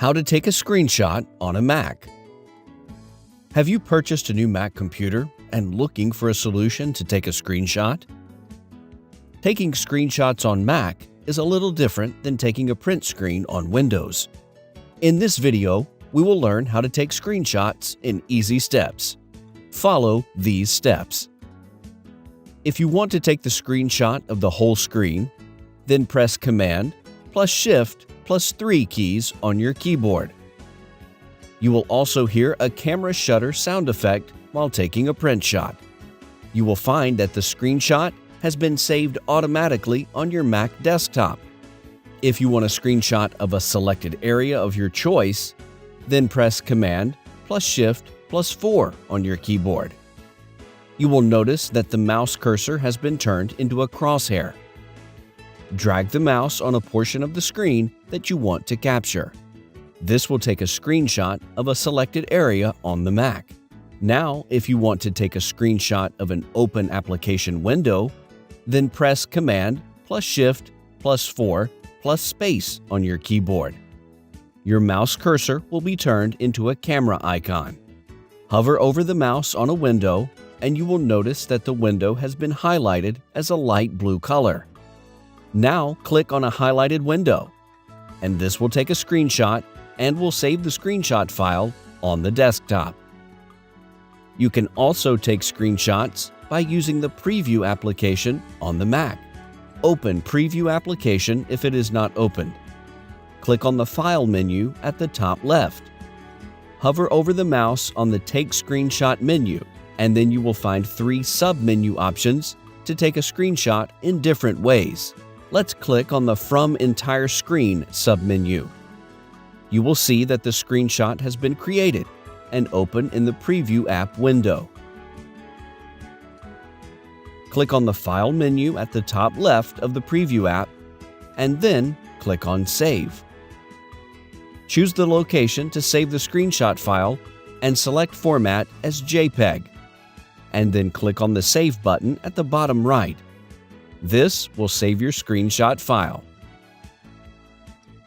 How to take a screenshot on a Mac. Have you purchased a new Mac computer and looking for a solution to take a screenshot? Taking screenshots on Mac is a little different than taking a print screen on Windows. In this video, we will learn how to take screenshots in easy steps. Follow these steps. If you want to take the screenshot of the whole screen, then press Command plus Shift plus 3 keys on your keyboard. You will also hear a camera shutter sound effect while taking a print shot. You will find that the screenshot has been saved automatically on your Mac desktop. If you want a screenshot of a selected area of your choice, then press Command plus Shift plus 4 on your keyboard. You will notice that the mouse cursor has been turned into a crosshair. Drag the mouse on a portion of the screen that you want to capture. This will take a screenshot of a selected area on the Mac. Now, if you want to take a screenshot of an open application window, then press Command plus Shift plus 4 plus space on your keyboard. Your mouse cursor will be turned into a camera icon. Hover over the mouse on a window, and you will notice that the window has been highlighted as a light blue color. Now click on a highlighted window, and this will take a screenshot and will save the screenshot file on the desktop. You can also take screenshots by using the Preview application on the Mac. Open Preview application if it is not opened. Click on the File menu at the top left. Hover over the mouse on the Take Screenshot menu, and then you will find 3 sub-menu options to take a screenshot in different ways. Let's click on the From Entire Screen sub-menu. You will see that the screenshot has been created and open in the Preview app window. Click on the File menu at the top left of the Preview app, and then click on Save. Choose the location to save the screenshot file and select Format as JPEG, and then click on the Save button at the bottom right. This will save your screenshot file.